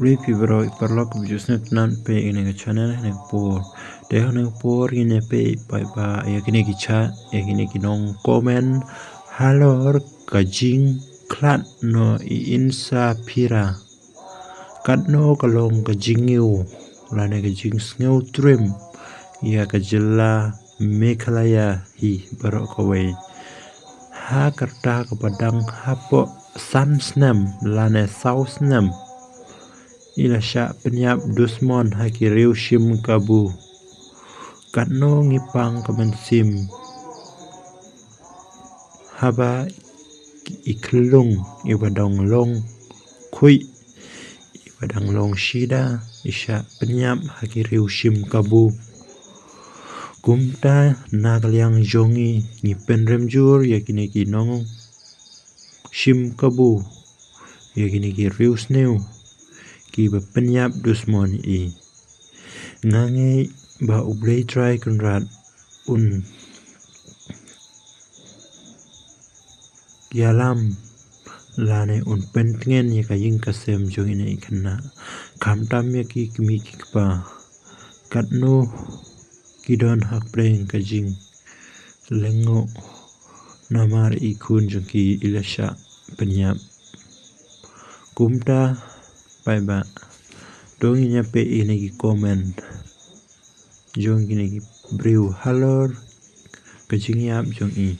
Ripi bro iparlok bijusnet nan pe ini ke channel ne por de ne por ini pe pa ya kini ki chat ya kini ki nong komen halor kajing klat no I insa pira kat no kalong kajing yu la ne kajing sngew trim ya kajela Meghalaya hi bro kawai ha kerta kepadang hapo Sunsnam la ne Southsnam ila sya penyap dusmon haki riu shim kabu katno ngipang kemensim haba iklung ibadong long kui ibadang long shida isya penyap haki riu shim kabu kumta nagaliang jongi ngipen remjur yakini ki nong shim kabu yakini ki riu snew ki penyap dusmon I ngange ba ublei try kunrat un yalam lane un pentngen ya kaying kasem jong ina ikana kamtam ya ki kimi kikpa katno kidon hak preng kajing lengo namar ikun jong ki ilasha penyap kumta pai ba dong inya pe ini ki komen jong ini ki briu halor kajing yap jong I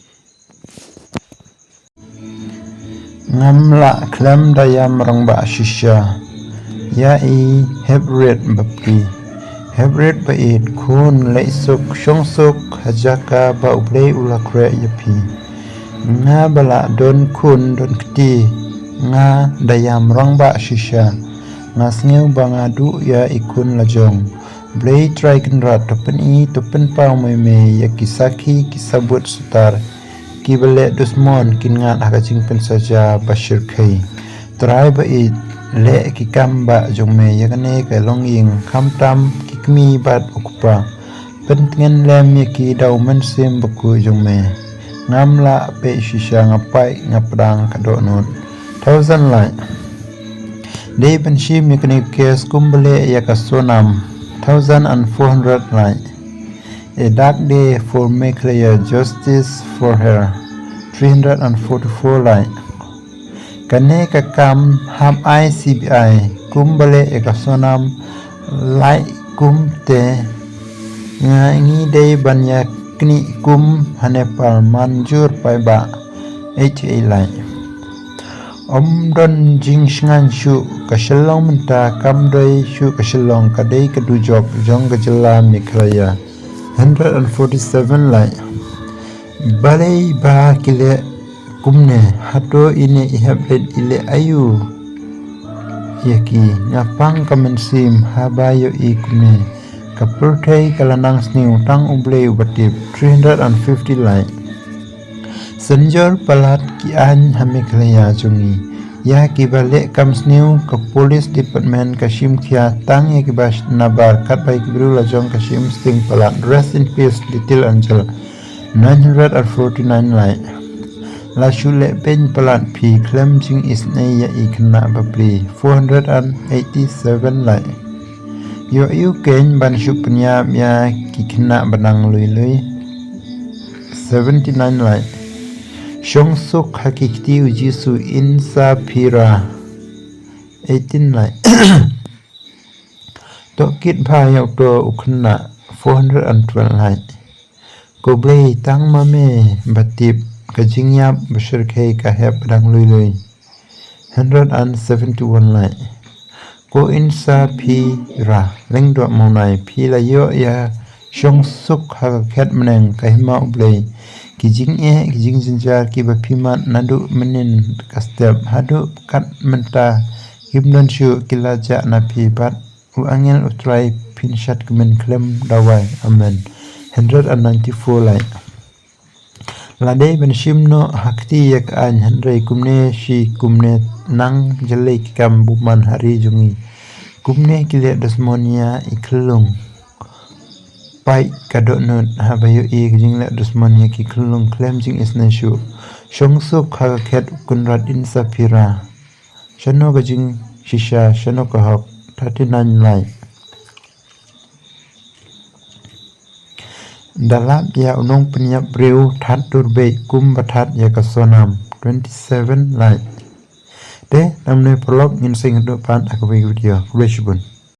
ngamla klem dayam rong ba shisha ya I hebret bapki hebret ba it kun leisuk shongsuk hajaka ba ublei ulakre yapi nga bala don kun don kti nga dayam rong ba shisha nga sngew bangadu ya ikun lajong blei try kenrat topen I topen pau me ya kisaki kisabut sutar ki bele dusmon kin ngat hakaching pen saja bashir khai try ba I le ki kamba jong me ya kane ka longing khamtam kikmi bat ukpa pentngen lem ya ki dau men sim baku jong me ngamla pe shisha ngapai ngaprang kadonot 1000 lai Day penshim yakni kes kumbale yakasonam 1400 lai. A dark day for Meghalaya justice for her 344 lai. Kane kakam ham ICBI kumbale yakasonam lai kumte ngi day banyak kni kum hanepal manjur paiba 88 lai. Don jing shngan shu kashalong menta kamdoi shu kashalong kadai kadujok jong gajala Meghalaya 147 lai balai ba kile kumne hato ini ihablet ile ayu yaki ngapang kamensim habayo I kumne kapurthai kalanang sniu tang ublei ubatip 350 lai Senjor palat ki an Meghalaya jungi ya ki balik kam sniu ke police department kashim kia tang ya ki bas nabar kat bai ki bru lajong kashim sting palat rest in peace little angel 949 lai la shule pen palat pi klem jing isne ya ikna babri 487 lai yo yu ken ban shu penyap ya ki kena banang lui lui 79 lai Shongsuk hakikti ujisu insa pira 18 lai Tokit bhayau to ukna 412 lai Koblei tang mame batip kajingyap bashir khai kahep dang lui lui 171 lai Ko insa pira lengdo monai pila yo ya Shongsuk hakaket meneng kahima ublei kijing jinjar ki bapimat nadu menin kastep hadu kat menta himnon shu kilaja napi bat u angel utrai pinshat kemen klem dawai amen 194 lai ladai benshim no hakti yak an handrai kumne shi kumne nang jelai kam buman hari jungi kumne kile dasmonia iklung pai kadok not habayo I jing la dusman ya ki klung klem jing isna shu shongsuk khaket kunrat in sapira shano gajing shisha shano kahok 39 like. Dalam ya unong penyap breu that turbe kum batat ya kasonam 27 like. De namne prolog ngin sing depan aku video. Resbun.